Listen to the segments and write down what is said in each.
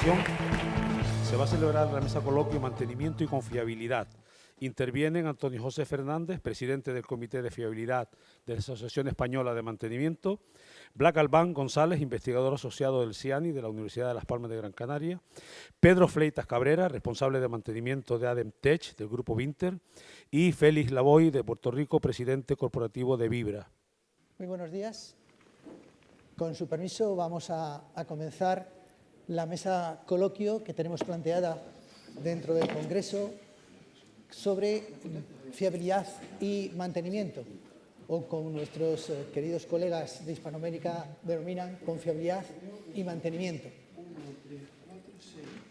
continuación se va a celebrar la mesa coloquio Mantenimiento y Confiabilidad. Intervienen Antonio José Fernández, presidente del Comité de Fiabilidad de la Asociación Española de Mantenimiento; Blas Galván González, investigador asociado del CIANI de la Universidad de Las Palmas de Gran Canaria; Pedro Fleitas Cabrera, responsable de mantenimiento de Ademtech del Grupo Vinter; y Félix Lavoy, de Puerto Rico, presidente corporativo de Vibra. Muy buenos días. Con su permiso vamos a comenzar la mesa coloquio que tenemos planteada dentro del Congreso sobre fiabilidad y mantenimiento, o como nuestros queridos colegas de Hispanoamérica denominan, confiabilidad y mantenimiento.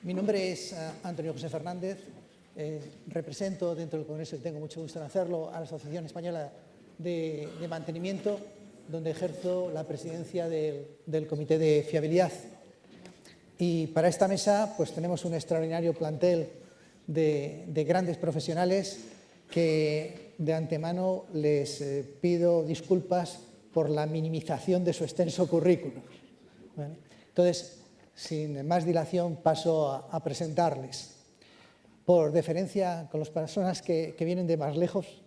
Mi nombre es Antonio José Fernández, represento dentro del Congreso, y tengo mucho gusto en hacerlo, a la Asociación Española de Mantenimiento, donde ejerzo la presidencia del Comité de Fiabilidad. Y para esta mesa pues tenemos un extraordinario plantel de grandes profesionales que de antemano les pido disculpas por la minimización de su extenso currículum. Bueno, entonces, sin más dilación, paso a presentarles. Por deferencia con las personas que vienen de más lejos,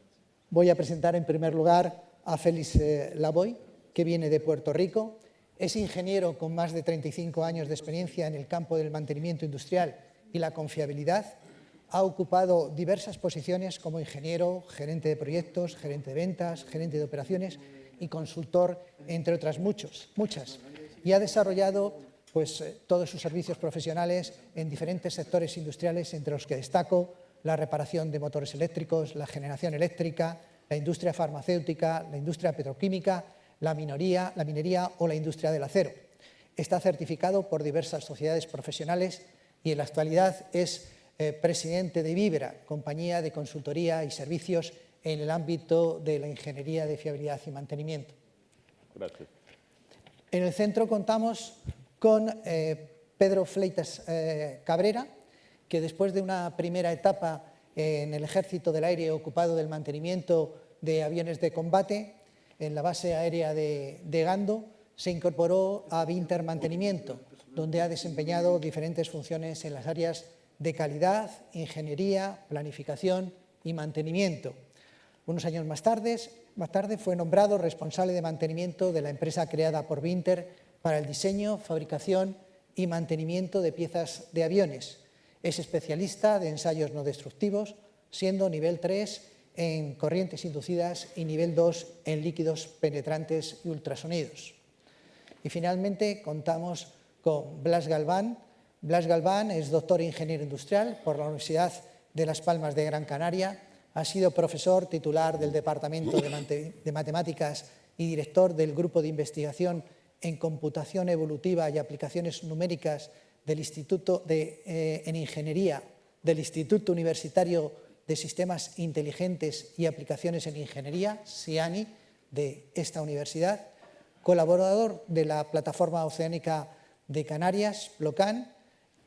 voy a presentar en primer lugar a Félix Lavoy, que viene de Puerto Rico. Es ingeniero con más de 35 años de experiencia en el campo del mantenimiento industrial y la confiabilidad. Ha ocupado diversas posiciones como ingeniero, gerente de proyectos, gerente de ventas, gerente de operaciones y consultor, entre otras muchas. Y ha desarrollado todos sus servicios profesionales en diferentes sectores industriales, entre los que destaco la reparación de motores eléctricos, la generación eléctrica, la industria farmacéutica, la industria petroquímica, la minería o la industria del acero. Está certificado por diversas sociedades profesionales y en la actualidad es presidente de Vibra, compañía de consultoría y servicios en el ámbito de la ingeniería de fiabilidad y mantenimiento. Gracias. En el centro contamos con Pedro Fleitas Cabrera, que después de una primera etapa en el Ejército del Aire ocupado del mantenimiento de aviones de combate en la base aérea de Gando, se incorporó a Vinter Mantenimiento, donde ha desempeñado diferentes funciones en las áreas de calidad, ingeniería, planificación y mantenimiento. Unos años más tarde fue nombrado responsable de mantenimiento de la empresa creada por Vinter para el diseño, fabricación y mantenimiento de piezas de aviones. Es especialista de ensayos no destructivos, siendo nivel 3 en corrientes inducidas y nivel 2 en líquidos penetrantes y ultrasonidos. Y finalmente contamos con Blas Galván. Blas Galván es doctor ingeniero industrial por la Universidad de Las Palmas de Gran Canaria. Ha sido profesor titular del Departamento de Matemáticas y director del Grupo de Investigación en Computación Evolutiva y Aplicaciones Numéricas del en Ingeniería del Instituto Universitario de Sistemas Inteligentes y Aplicaciones en Ingeniería, CIANI, de esta universidad. Colaborador de la Plataforma Oceánica de Canarias, PLOCAN,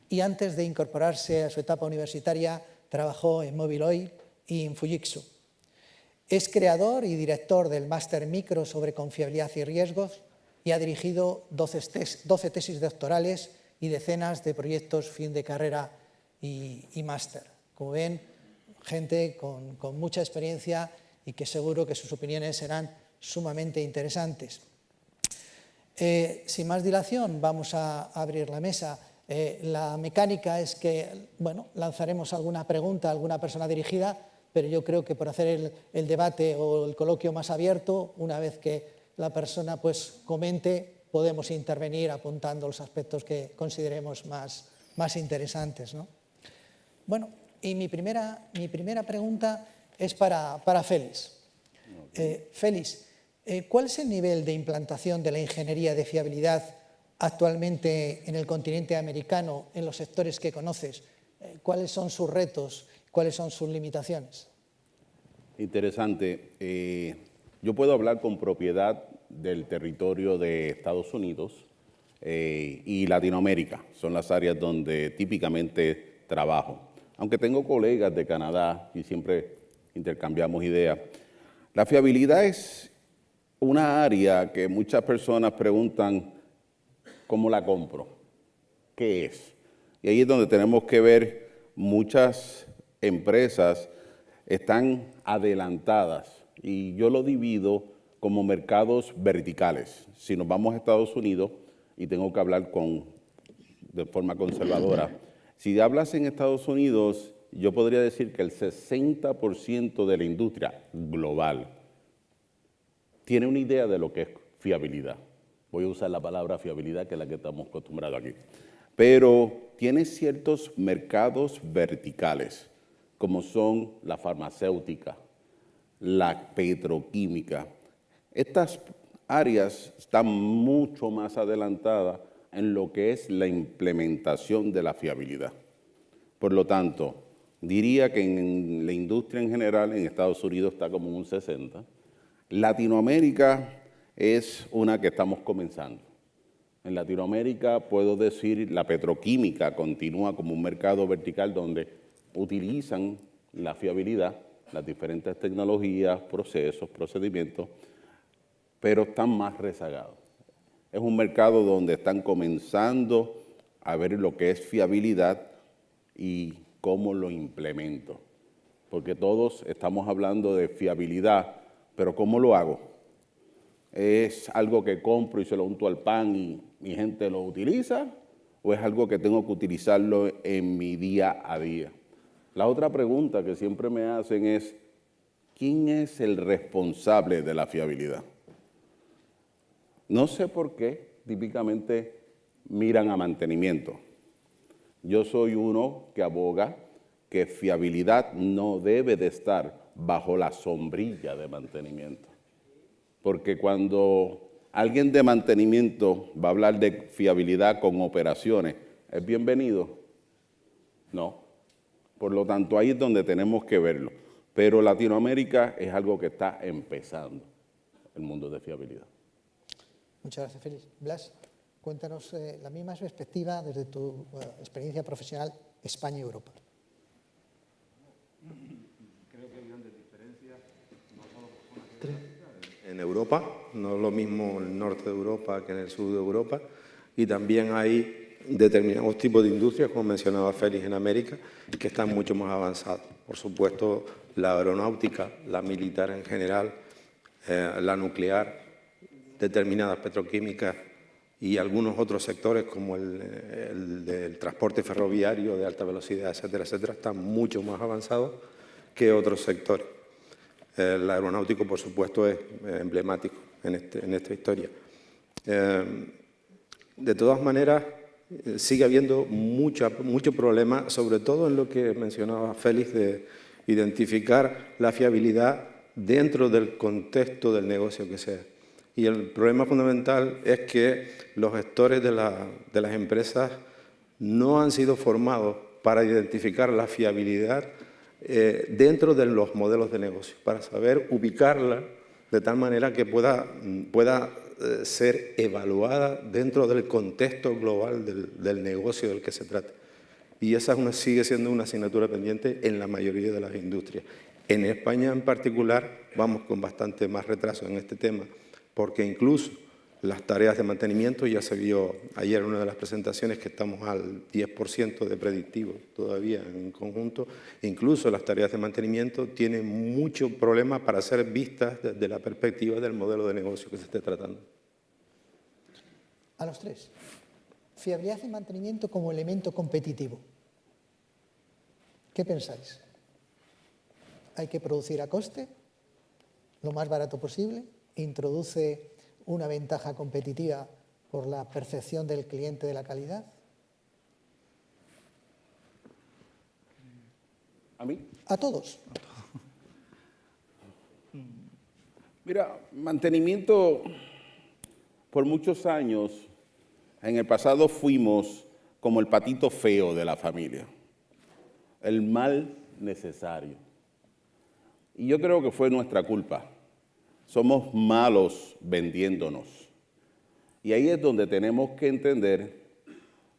y antes de incorporarse a su etapa universitaria trabajó en Mobil Oil y en Fujitsu. Es creador y director del Máster Micro sobre Confiabilidad y Riesgos y ha dirigido 12 tesis doctorales y decenas de proyectos fin de carrera y máster. Como ven, gente con mucha experiencia y que seguro que sus opiniones serán sumamente interesantes. Sin más dilación, vamos a abrir la mesa. La mecánica es que, lanzaremos alguna pregunta a alguna persona dirigida, pero yo creo que por hacer el debate o el coloquio más abierto, una vez que la persona comente, podemos intervenir apuntando los aspectos que consideremos más interesantes, ¿no? Bueno, y mi primera pregunta es para Félix. Félix, ¿cuál es el nivel de implantación de la ingeniería de fiabilidad actualmente en el continente americano, en los sectores que conoces? ¿Cuáles son sus retos? ¿Cuáles son sus limitaciones? Interesante. Yo puedo hablar con propiedad del territorio de Estados Unidos y Latinoamérica. Son las áreas donde típicamente trabajo. Aunque tengo colegas de Canadá y siempre intercambiamos ideas. La fiabilidad es una área que muchas personas preguntan, ¿cómo la compro? ¿Qué es? Y ahí es donde tenemos que ver muchas empresas están adelantadas y yo lo divido como mercados verticales. Si nos vamos a Estados Unidos, y tengo que hablar de forma conservadora, si hablas en Estados Unidos, yo podría decir que el 60% de la industria global tiene una idea de lo que es fiabilidad. Voy a usar la palabra fiabilidad, que es la que estamos acostumbrados aquí. Pero tiene ciertos mercados verticales, como son la farmacéutica, la petroquímica. Estas áreas están mucho más adelantadas en lo que es la implementación de la fiabilidad. Por lo tanto, diría que en la industria en general, en Estados Unidos está como un 60%. Latinoamérica es una que estamos comenzando. En Latinoamérica puedo decir la petroquímica continúa como un mercado vertical donde utilizan la fiabilidad, las diferentes tecnologías, procesos, procedimientos, pero están más rezagados. Es un mercado donde están comenzando a ver lo que es fiabilidad y cómo lo implemento. Porque todos estamos hablando de fiabilidad, pero ¿cómo lo hago? ¿Es algo que compro y se lo unto al pan y mi gente lo utiliza? ¿O es algo que tengo que utilizarlo en mi día a día? La otra pregunta que siempre me hacen es, ¿quién es el responsable de la fiabilidad? No sé por qué típicamente miran a mantenimiento. Yo soy uno que aboga que fiabilidad no debe de estar bajo la sombrilla de mantenimiento. Porque cuando alguien de mantenimiento va a hablar de fiabilidad con operaciones, ¿es bienvenido? No. Por lo tanto, ahí es donde tenemos que verlo. Pero Latinoamérica es algo que está empezando, el mundo de fiabilidad. Muchas gracias, Félix. Blas, cuéntanos la misma perspectiva desde tu experiencia profesional España y Europa. Creo que hay grandes diferencias, no solo en Europa, no es lo mismo en el norte de Europa que en el sur de Europa, y también hay determinados tipos de industrias, como mencionaba Félix, en América, que están mucho más avanzados. Por supuesto, la aeronáutica, la militar en general, la nuclear, determinadas petroquímicas y algunos otros sectores como el del transporte ferroviario de alta velocidad, etcétera, etcétera, están mucho más avanzados que otros sectores. El aeronáutico, por supuesto, es emblemático en esta historia. De todas maneras, sigue habiendo mucho problema, sobre todo en lo que mencionaba Félix, de identificar la fiabilidad dentro del contexto del negocio que sea. Y el problema fundamental es que los gestores de las empresas no han sido formados para identificar la fiabilidad dentro de los modelos de negocio, para saber ubicarla de tal manera que pueda ser evaluada dentro del contexto global del negocio del que se trata. Y esa sigue siendo una asignatura pendiente en la mayoría de las industrias. En España en particular vamos con bastante más retraso en este tema, porque incluso las tareas de mantenimiento, ya se vio ayer en una de las presentaciones que estamos al 10% de predictivo todavía en conjunto, incluso las tareas de mantenimiento tienen mucho problema para ser vistas desde la perspectiva del modelo de negocio que se esté tratando. A los tres. Fiabilidad y mantenimiento como elemento competitivo. ¿Qué pensáis? ¿Hay que producir a coste, lo más barato posible? ¿Introduce una ventaja competitiva por la percepción del cliente de la calidad? ¿A mí? A todos. Mira, mantenimiento, por muchos años, en el pasado fuimos como el patito feo de la familia, el mal necesario. Y yo creo que fue nuestra culpa. Somos malos vendiéndonos. Y ahí es donde tenemos que entender,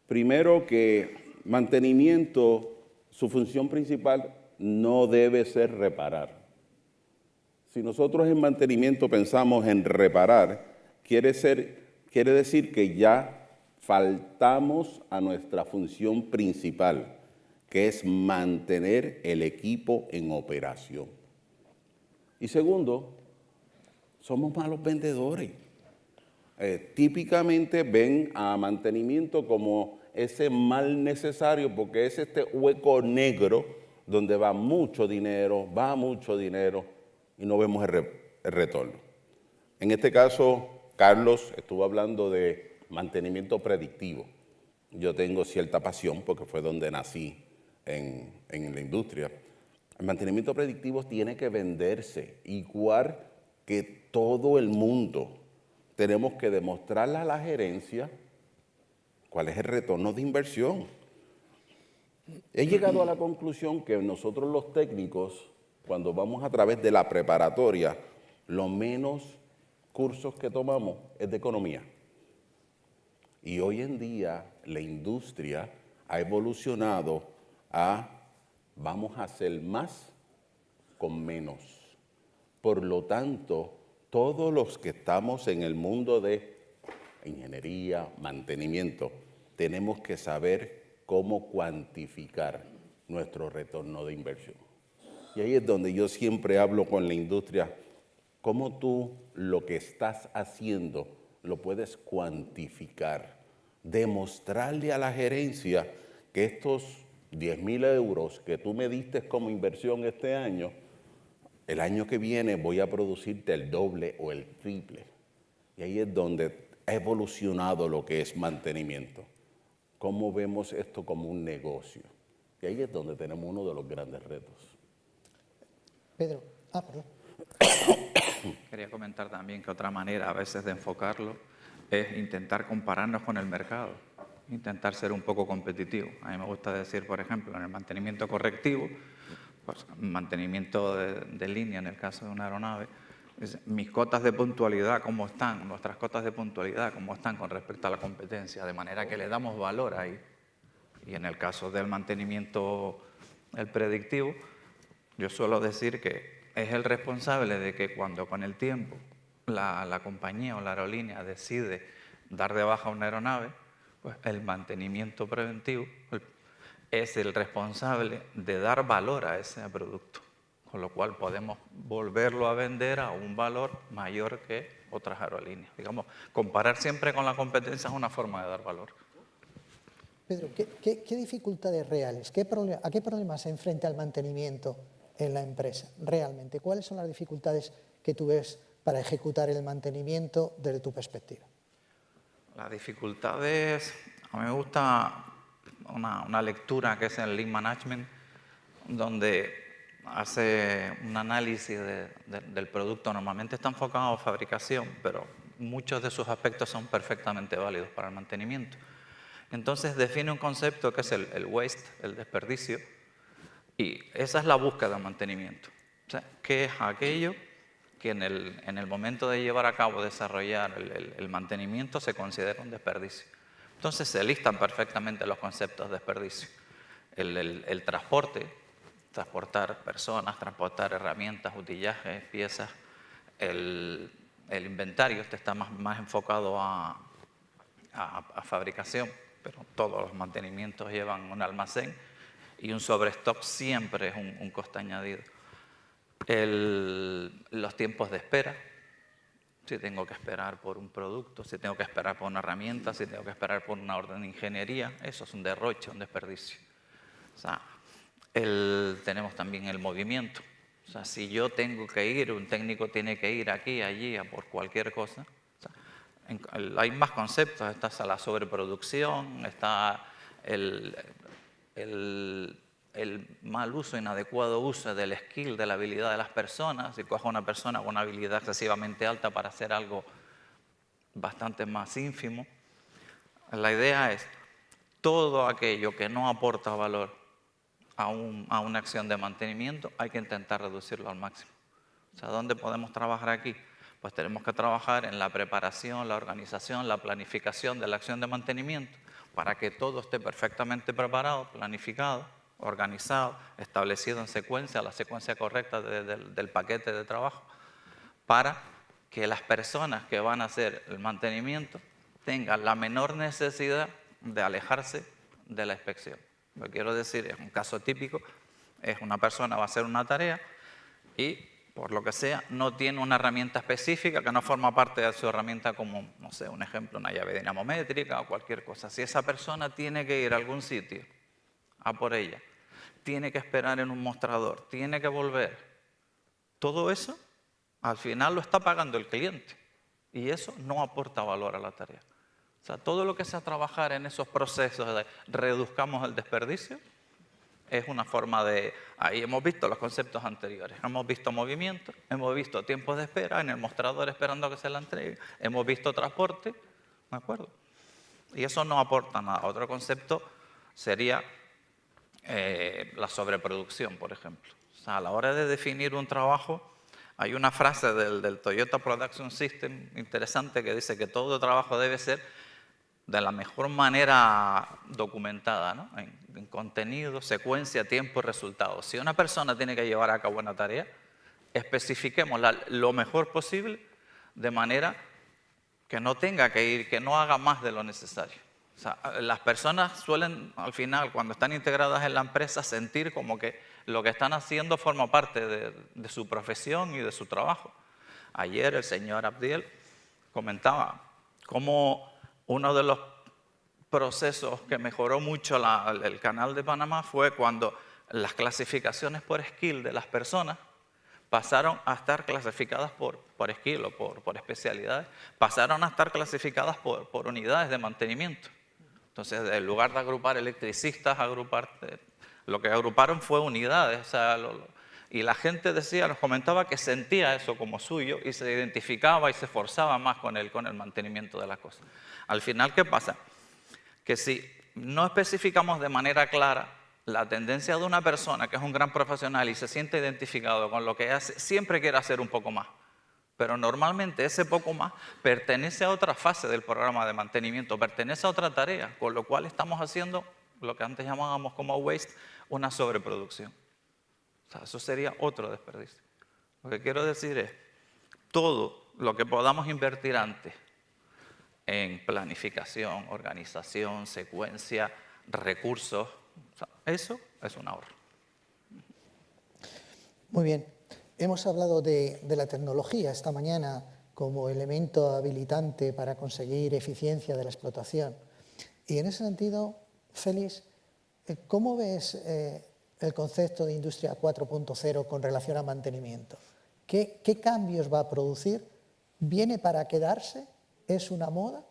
primero, que mantenimiento, su función principal no debe ser reparar. Si nosotros en mantenimiento pensamos en reparar, quiere decir que ya faltamos a nuestra función principal, que es mantener el equipo en operación. Y segundo, somos malos vendedores. Típicamente ven a mantenimiento como ese mal necesario porque es este hueco negro donde va mucho dinero y no vemos el retorno. En este caso, Carlos estuvo hablando de mantenimiento predictivo. Yo tengo cierta pasión porque fue donde nací en la industria. El mantenimiento predictivo tiene que venderse igual que todo el mundo. Tenemos que demostrarle a la gerencia cuál es el retorno de inversión. He llegado a la conclusión que nosotros los técnicos, cuando vamos a través de la preparatoria, lo menos cursos que tomamos es de economía. Y hoy en día la industria ha evolucionado a vamos a hacer más con menos. Por lo tanto, todos los que estamos en el mundo de ingeniería, mantenimiento, tenemos que saber cómo cuantificar nuestro retorno de inversión. Y ahí es donde yo siempre hablo con la industria, cómo tú lo que estás haciendo lo puedes cuantificar, demostrarle a la gerencia que estos 10.000 euros que tú me diste como inversión este año, el año que viene voy a producirte el doble o el triple. Y ahí es donde ha evolucionado lo que es mantenimiento. Cómo vemos esto como un negocio. Y ahí es donde tenemos uno de los grandes retos. Pedro, perdón. Quería comentar también que otra manera a veces de enfocarlo es intentar compararnos con el mercado, intentar ser un poco competitivo. A mí me gusta decir, por ejemplo, en el mantenimiento correctivo, pues mantenimiento de línea en el caso de una aeronave, mis cotas de puntualidad, ¿cómo están? Nuestras cotas de puntualidad, ¿cómo están con respecto a la competencia? De manera que le damos valor ahí. Y en el caso del mantenimiento, el predictivo, yo suelo decir que es el responsable de que cuando con el tiempo la compañía o la aerolínea decide dar de baja una aeronave, pues el mantenimiento preventivo es el responsable de dar valor a ese producto, con lo cual podemos volverlo a vender a un valor mayor que otras aerolíneas. Digamos, comparar siempre con la competencia es una forma de dar valor. Pedro, ¿qué dificultades reales, a qué problemas se enfrenta el mantenimiento en la empresa realmente? ¿Cuáles son las dificultades que tú ves para ejecutar el mantenimiento desde tu perspectiva? Las dificultades, a mí me gusta una lectura que es el Lean Management, donde hace un análisis del producto. Normalmente está enfocado a fabricación, pero muchos de sus aspectos son perfectamente válidos para el mantenimiento. Entonces define un concepto que es el waste, el desperdicio, y esa es la búsqueda del mantenimiento. O sea, ¿qué es aquello que en el momento de llevar a cabo, desarrollar el mantenimiento se considera un desperdicio? Entonces se listan perfectamente los conceptos de desperdicio. El transporte, transportar personas, transportar herramientas, utillajes, piezas. El inventario está más enfocado a fabricación, pero todos los mantenimientos llevan un almacén y un sobrestock siempre es un coste añadido. Los tiempos de espera, si tengo que esperar por un producto, si tengo que esperar por una herramienta, si tengo que esperar por una orden de ingeniería, eso es un derroche, un desperdicio. O sea, tenemos también el movimiento. O sea, si yo tengo que ir, un técnico tiene que ir aquí, allí, a por cualquier cosa. O sea, hay más conceptos, está la sobreproducción, está el mal uso, inadecuado uso del skill, de la habilidad de las personas. Si cojo a una persona con una habilidad excesivamente alta para hacer algo bastante más ínfimo. La idea es todo aquello que no aporta valor a una acción de mantenimiento, hay que intentar reducirlo al máximo. O sea, ¿dónde podemos trabajar aquí? Pues tenemos que trabajar en la preparación, la organización, la planificación de la acción de mantenimiento para que todo esté perfectamente preparado, planificado, organizado, establecido en secuencia, la secuencia correcta del paquete de trabajo, para que las personas que van a hacer el mantenimiento tenga la menor necesidad de alejarse de la inspección. Lo que quiero decir es un caso típico, es una persona va a hacer una tarea y, por lo que sea, no tiene una herramienta específica que no forma parte de su herramienta como, no sé, un ejemplo, una llave dinamométrica o cualquier cosa. Si esa persona tiene que ir a algún sitio a por ella, tiene que esperar en un mostrador, tiene que volver, todo eso al final lo está pagando el cliente y eso no aporta valor a la tarea. O sea, todo lo que sea trabajar en esos procesos de reduzcamos el desperdicio es una forma de... Ahí hemos visto los conceptos anteriores. Hemos visto movimiento, hemos visto tiempos de espera en el mostrador esperando a que se la entregue, hemos visto transporte, ¿de acuerdo? Y eso no aporta nada. Otro concepto sería la sobreproducción, por ejemplo. O sea, a la hora de definir un trabajo, hay una frase del Toyota Production System interesante que dice que todo trabajo debe ser de la mejor manera documentada, ¿no? En contenido, secuencia, tiempo y resultados. Si una persona tiene que llevar a cabo una tarea, especifiquémosla lo mejor posible de manera que no tenga que ir, que no haga más de lo necesario. O sea, las personas suelen, al final, cuando están integradas en la empresa, sentir como que lo que están haciendo forma parte de su profesión y de su trabajo. Ayer el señor Abdiel comentaba cómo uno de los procesos que mejoró mucho el Canal de Panamá fue cuando las clasificaciones por skill de las personas pasaron a estar clasificadas por skill o por especialidades, pasaron a estar clasificadas por unidades de mantenimiento. Entonces, en lugar de agrupar electricistas, lo que agruparon fue unidades. O sea, y la gente decía, nos comentaba que sentía eso como suyo y se identificaba y se esforzaba más con el mantenimiento de las cosas. Al final, ¿qué pasa? Que si no especificamos de manera clara la tendencia de una persona que es un gran profesional y se siente identificado con lo que hace, siempre quiere hacer un poco más. Pero normalmente ese poco más pertenece a otra fase del programa de mantenimiento, pertenece a otra tarea, con lo cual estamos haciendo lo que antes llamábamos como waste, una sobreproducción. O sea, eso sería otro desperdicio. Lo que quiero decir es, todo lo que podamos invertir antes en planificación, organización, secuencia, recursos, o sea, eso es un ahorro. Muy bien. Hemos hablado de la tecnología esta mañana como elemento habilitante para conseguir eficiencia de la explotación. Y en ese sentido, Félix, ¿cómo ves el concepto de Industria 4.0 con relación a mantenimiento? ¿Qué cambios va a producir? ¿Viene para quedarse? ¿Es una moda?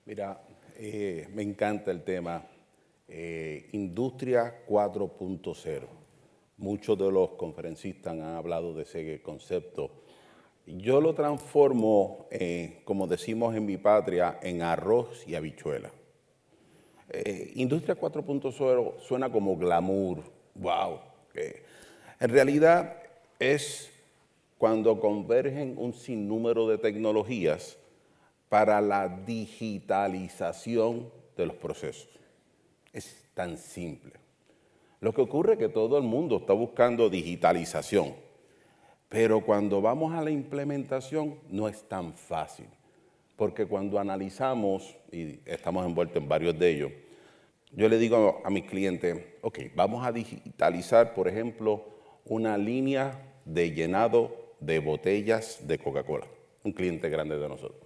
Mira, me encanta el tema Industria 4.0. Muchos de los conferencistas han hablado de ese concepto. Yo lo transformo, como decimos en mi patria, en arroz y habichuela. Industria 4.0 suena como glamour, wow. En realidad es cuando convergen un sinnúmero de tecnologías para la digitalización de los procesos. Es tan simple. Lo que ocurre es que todo el mundo está buscando digitalización, pero cuando vamos a la implementación no es tan fácil, porque cuando analizamos, y estamos envueltos en varios de ellos, yo le digo a mis clientes, ok, vamos a digitalizar, por ejemplo, una línea de llenado de botellas de Coca-Cola, un cliente grande de nosotros.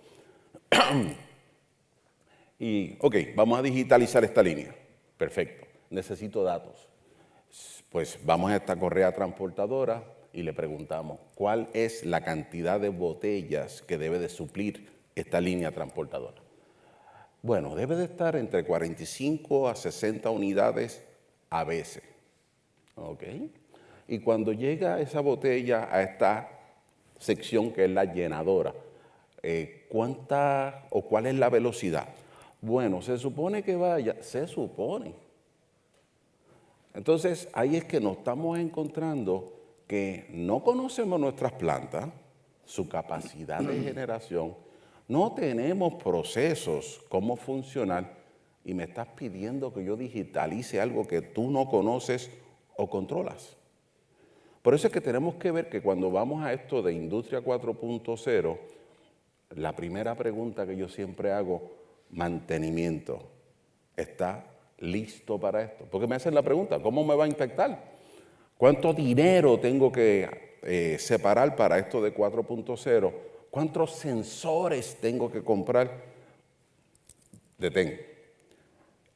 Y, ok, vamos a digitalizar esta línea. Perfecto, necesito datos. Pues vamos a esta correa transportadora y le preguntamos, ¿cuál es la cantidad de botellas que debe de suplir esta línea transportadora? Bueno, debe de estar entre 45 a 60 unidades a veces. ¿Ok? Y cuando llega esa botella a esta sección que es la llenadora, ¿cuánta o cuál es la velocidad? Bueno, se supone que vaya, se supone. Entonces, ahí es que nos estamos encontrando que no conocemos nuestras plantas, su capacidad de generación, no tenemos procesos, cómo funcionar, y me estás pidiendo que yo digitalice algo que tú no conoces o controlas. Por eso es que tenemos que ver que cuando vamos a esto de Industria 4.0, la primera pregunta que yo siempre hago, mantenimiento, ¿está listo para esto? Porque me hacen la pregunta, ¿cómo me va a infectar? ¿Cuánto dinero tengo que separar para esto de 4.0? ¿Cuántos sensores tengo que comprar? Detén.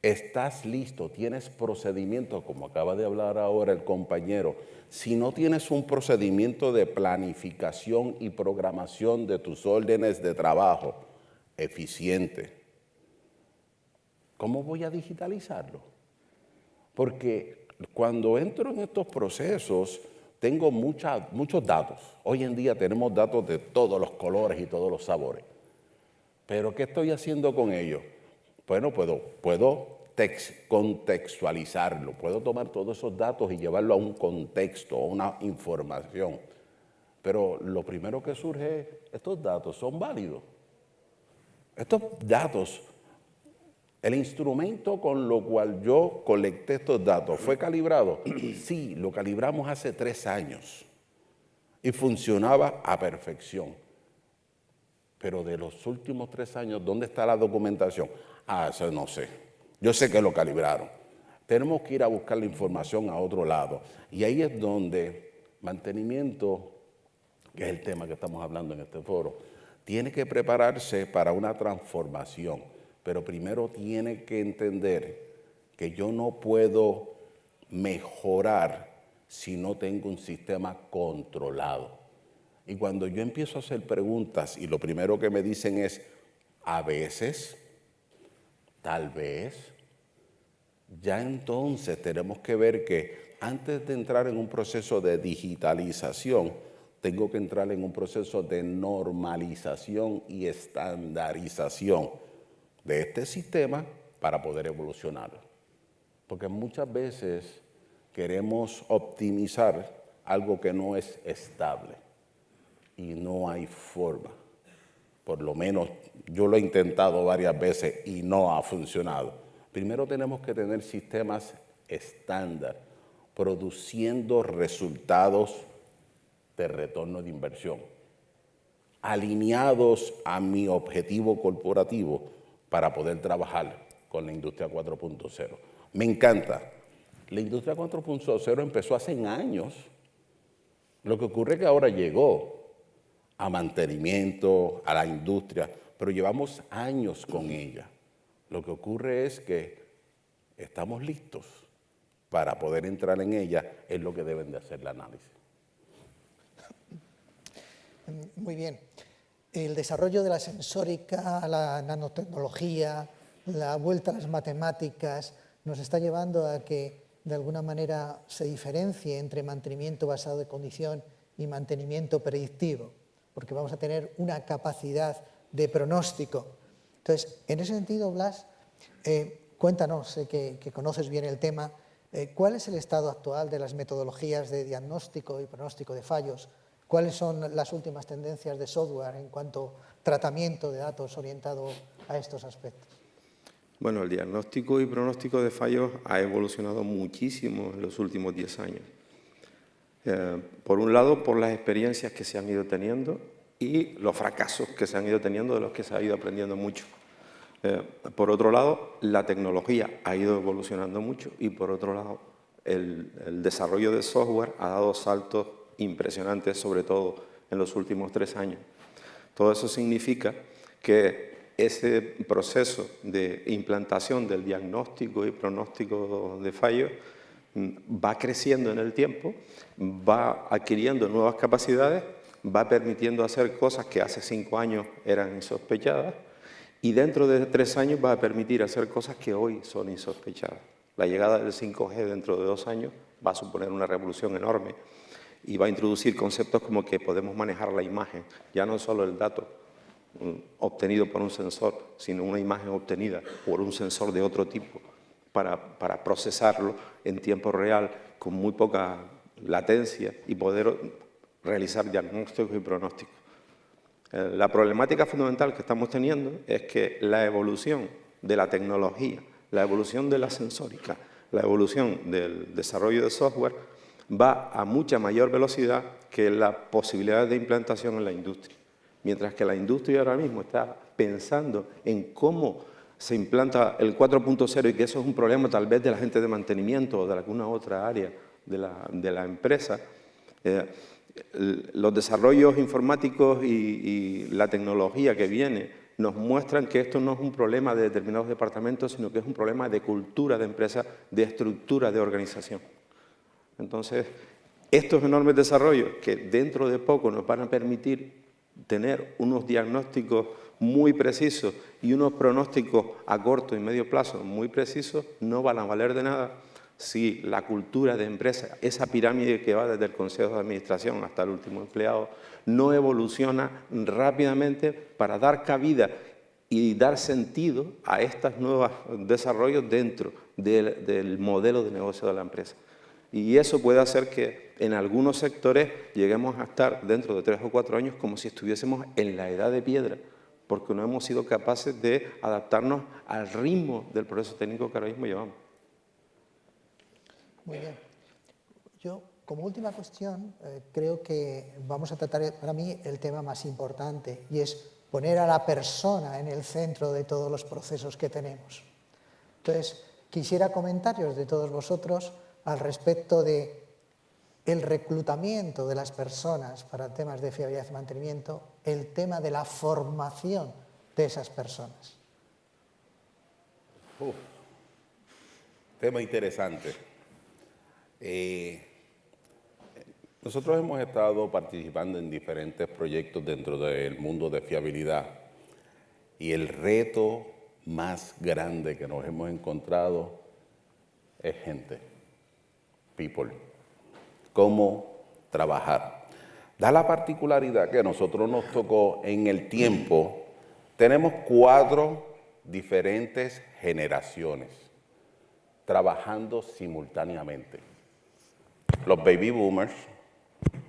¿Estás listo? ¿Tienes procedimiento? Como acaba de hablar ahora el compañero. Si no tienes un procedimiento de planificación y programación de tus órdenes de trabajo eficiente, ¿cómo voy a digitalizarlo? Porque cuando entro en estos procesos, tengo muchos datos. Hoy en día tenemos datos de todos los colores y todos los sabores. ¿Pero qué estoy haciendo con ellos? Bueno, puedo contextualizarlo, puedo tomar todos esos datos y llevarlo a un contexto, a una información. Pero lo primero que surge es, ¿estos datos son válidos? Estos datos, el instrumento con lo cual yo colecté estos datos, ¿fue calibrado? Sí, lo calibramos hace 3 años y funcionaba a perfección. Pero de los últimos 3 años, ¿dónde está la documentación? Ah, eso no sé. Yo sé que lo calibraron. Tenemos que ir a buscar la información a otro lado. Y ahí es donde mantenimiento, que es el tema que estamos hablando en este foro, tiene que prepararse para una transformación. Pero primero tiene que entender que yo no puedo mejorar si no tengo un sistema controlado. Y cuando yo empiezo a hacer preguntas y lo primero que me dicen es, a veces, tal vez, ya entonces tenemos que ver que antes de entrar en un proceso de digitalización, tengo que entrar en un proceso de normalización y estandarización de este sistema para poder evolucionarlo. Porque muchas veces queremos optimizar algo que no es estable y no hay forma. Por lo menos yo lo he intentado varias veces y no ha funcionado. Primero tenemos que tener sistemas estándar, produciendo resultados de retorno de inversión, alineados a mi objetivo corporativo para poder trabajar con la industria 4.0. Me encanta. La industria 4.0 empezó hace años. Lo que ocurre es que ahora llegó a mantenimiento, a la industria, pero llevamos años con ella. Lo que ocurre es que estamos listos para poder entrar en ella, es lo que deben de hacer el análisis. Muy bien. El desarrollo de la sensórica, la nanotecnología, la vuelta a las matemáticas, nos está llevando a que de alguna manera se diferencie entre mantenimiento basado en condición y mantenimiento predictivo, porque vamos a tener una capacidad de pronóstico. Entonces, en ese sentido, Blas, cuéntanos, sé que conoces bien el tema, ¿cuál es el estado actual de las metodologías de diagnóstico y pronóstico de fallos? ¿Cuáles son las últimas tendencias de software en cuanto a tratamiento de datos orientado a estos aspectos? Bueno, el diagnóstico y pronóstico de fallos ha evolucionado muchísimo en los últimos 10 años. Por un lado, por las experiencias que se han ido teniendo y los fracasos que se han ido teniendo, de los que se ha ido aprendiendo mucho. Por otro lado, la tecnología ha ido evolucionando mucho y por otro lado, el desarrollo de software ha dado saltos impresionantes, sobre todo en los últimos 3 años. Todo eso significa que ese proceso de implantación del diagnóstico y pronóstico de fallos va creciendo en el tiempo, va adquiriendo nuevas capacidades, va permitiendo hacer cosas que hace 5 años eran insospechadas y dentro de 3 años va a permitir hacer cosas que hoy son insospechadas. La llegada del 5G dentro de 2 años va a suponer una revolución enorme y va a introducir conceptos como que podemos manejar la imagen, ya no solo el dato obtenido por un sensor, sino una imagen obtenida por un sensor de otro tipo para procesarlo en tiempo real con muy poca latencia y poder realizar diagnósticos y pronósticos. La problemática fundamental que estamos teniendo es que la evolución de la tecnología, la evolución de la sensórica, la evolución del desarrollo de software va a mucha mayor velocidad que la posibilidad de implantación en la industria. mientras que la industria ahora mismo está pensando en cómo se implanta el 4.0 y que eso es un problema tal vez de la gente de mantenimiento o de alguna otra área de la empresa, los desarrollos informáticos y la tecnología que viene nos muestran que esto no es un problema de determinados departamentos, sino que es un problema de cultura de empresa, de estructura de organización. Entonces, estos enormes desarrollos que dentro de poco nos van a permitir tener unos diagnósticos muy precisos y unos pronósticos a corto y medio plazo muy precisos, no van a valer de nada si la cultura de empresa, esa pirámide que va desde el Consejo de Administración hasta el último empleado, no evoluciona rápidamente para dar cabida y dar sentido a estos nuevos desarrollos dentro del modelo de negocio de la empresa. Y eso puede hacer que en algunos sectores lleguemos a estar dentro de 3 o 4 años como si estuviésemos en la edad de piedra, porque no hemos sido capaces de adaptarnos al ritmo del proceso técnico que ahora mismo llevamos. Muy bien. Yo, como última cuestión, creo que vamos a tratar para mí el tema más importante, y es poner a la persona en el centro de todos los procesos que tenemos. Entonces, quisiera comentarios de todos vosotros al respecto de el reclutamiento de las personas para temas de fiabilidad y mantenimiento, el tema de la formación de esas personas. Tema interesante. Nosotros hemos estado participando en diferentes proyectos dentro del mundo de fiabilidad y el reto más grande que nos hemos encontrado es gente, people, cómo trabajar. Da la particularidad que a nosotros nos tocó en el tiempo, tenemos 4 diferentes generaciones trabajando simultáneamente. Los baby boomers,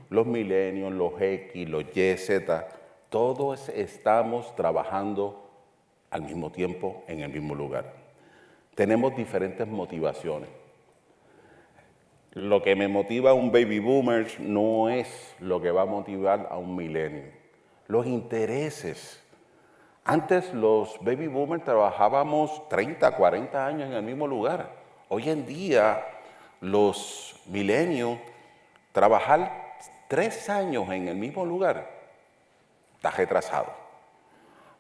los millennials, los X, los Y, Z, todos estamos trabajando al mismo tiempo en el mismo lugar. Tenemos diferentes motivaciones. Lo que me motiva a un baby boomer no es lo que va a motivar a un millennial. Los intereses. Antes los baby boomers trabajábamos 30, 40 años en el mismo lugar. Hoy en día los millennials trabajar 3 años en el mismo lugar está retrasado.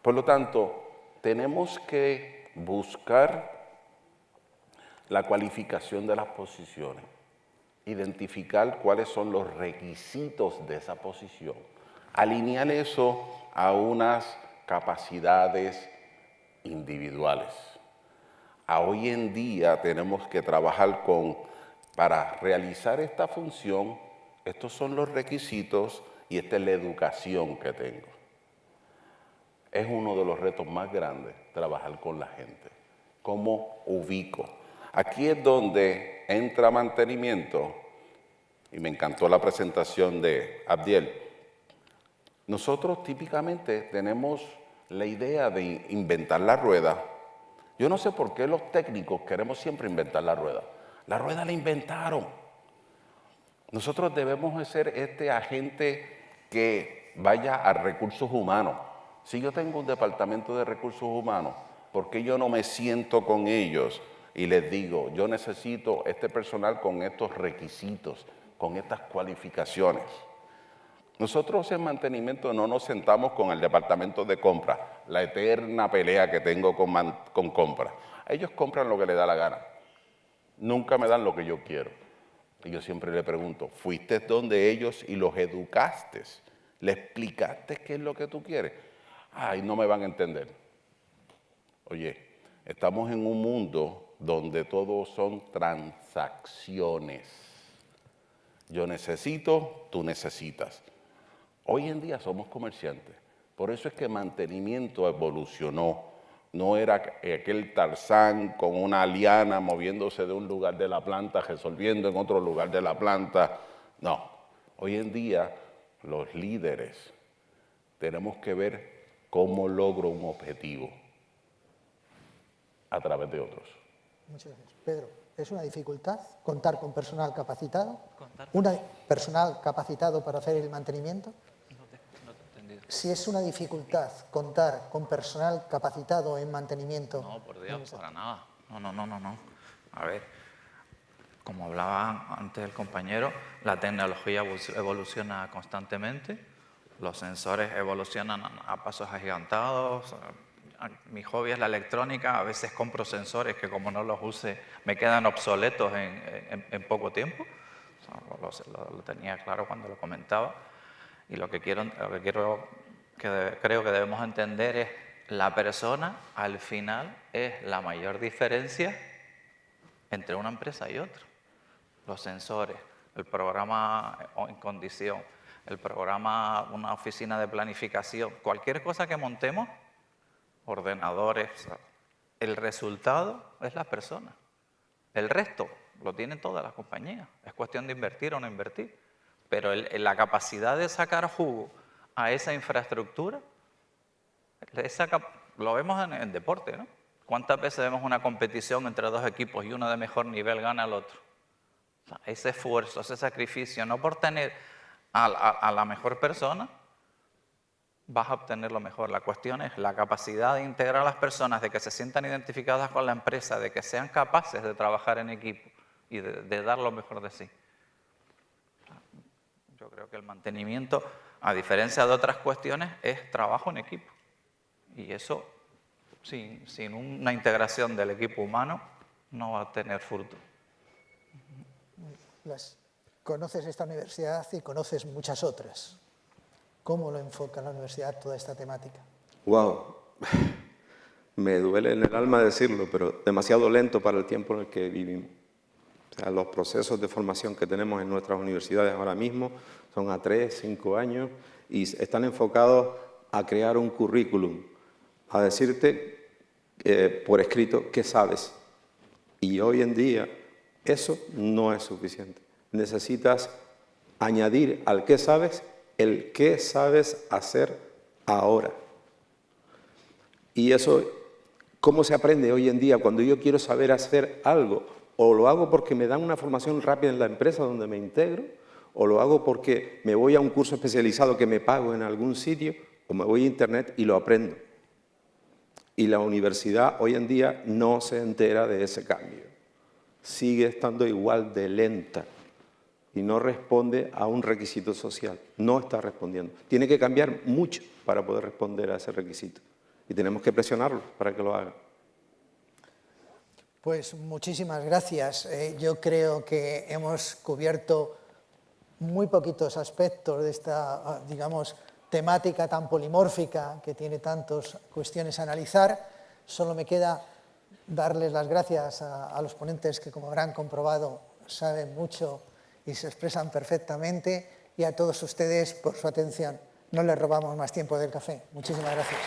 Por lo tanto, tenemos que buscar la cualificación de las posiciones, identificar cuáles son los requisitos de esa posición, alinear eso a unas capacidades individuales. Hoy en día tenemos que trabajar para realizar esta función, estos son los requisitos y esta es la educación que tengo. Es uno de los retos más grandes, trabajar con la gente. ¿Cómo ubico? Aquí es donde entra mantenimiento, y me encantó la presentación de Abdiel. Nosotros típicamente tenemos la idea de inventar la rueda. Yo no sé por qué los técnicos queremos siempre inventar la rueda. La rueda la inventaron. Nosotros debemos ser este agente que vaya a recursos humanos. Si yo tengo un departamento de recursos humanos, ¿por qué yo no me siento con ellos y les digo, yo necesito este personal con estos requisitos, con estas cualificaciones? Nosotros en mantenimiento no nos sentamos con el departamento de compra, la eterna pelea que tengo con compra. Ellos compran lo que les da la gana, nunca me dan lo que yo quiero. Y yo siempre le pregunto, ¿fuiste donde ellos y los educaste? ¿Le explicaste qué es lo que tú quieres? Ay, no me van a entender. Oye, estamos en un mundo donde todo son transacciones. Yo necesito, tú necesitas. Hoy en día somos comerciantes, por eso es que mantenimiento evolucionó. No era aquel Tarzán con una liana moviéndose de un lugar de la planta, resolviendo en otro lugar de la planta. No, hoy en día los líderes tenemos que ver cómo logro un objetivo a través de otros. Muchas gracias. Pedro, ¿es una dificultad contar con personal capacitado? ¿Contar? ¿Personal capacitado para hacer el mantenimiento? entendido. si es una dificultad contar con personal capacitado en mantenimiento. No, por Dios, para nada. No. A ver, como hablaba antes el compañero, la tecnología evoluciona constantemente, los sensores evolucionan a pasos agigantados. Mi hobby es la electrónica, a veces compro sensores que como no los use me quedan obsoletos en poco tiempo. O sea, lo tenía claro cuando lo comentaba. Y lo que creo que debemos entender es la persona, al final, es la mayor diferencia entre una empresa y otra. Los sensores, el programa en condición, el programa, una oficina de planificación, cualquier cosa que montemos, ordenadores, el resultado es la persona. El resto lo tienen todas las compañías. Es cuestión de invertir o no invertir. Pero la capacidad de sacar jugo a esa infraestructura, lo vemos en deporte, ¿no? ¿Cuántas veces vemos una competición entre dos equipos y uno de mejor nivel gana al otro? O sea, ese esfuerzo, ese sacrificio, no por tener a la mejor persona, vas a obtener lo mejor. La cuestión es la capacidad de integrar a las personas, de que se sientan identificadas con la empresa, de que sean capaces de trabajar en equipo y de dar lo mejor de sí. Yo creo que el mantenimiento, a diferencia de otras cuestiones, es trabajo en equipo. Y eso, sin una integración del equipo humano, no va a tener fruto. Conoces esta universidad y conoces muchas otras. ¿Cómo lo enfoca la universidad toda esta temática? ¡Wow! Me duele en el alma decirlo, pero demasiado lento para el tiempo en el que vivimos. O sea, los procesos de formación que tenemos en nuestras universidades ahora mismo son a 3, 5 años y están enfocados a crear un currículum, a decirte por escrito qué sabes. Y hoy en día eso no es suficiente. Necesitas añadir al qué sabes el qué sabes hacer ahora. Y eso, ¿cómo se aprende hoy en día? Cuando yo quiero saber hacer algo, o lo hago porque me dan una formación rápida en la empresa donde me integro, o lo hago porque me voy a un curso especializado que me pago en algún sitio, o me voy a internet y lo aprendo. Y la universidad hoy en día no se entera de ese cambio. Sigue estando igual de lenta y no responde a un requisito social. No está respondiendo. Tiene que cambiar mucho para poder responder a ese requisito. Y tenemos que presionarlo para que lo haga. Pues muchísimas gracias. Yo creo que hemos cubierto muy poquitos aspectos de esta, digamos, temática tan polimórfica que tiene tantas cuestiones a analizar. Solo me queda darles las gracias a los ponentes que, como habrán comprobado, saben mucho y se expresan perfectamente, y a todos ustedes por su atención. No les robamos más tiempo del café. Muchísimas gracias.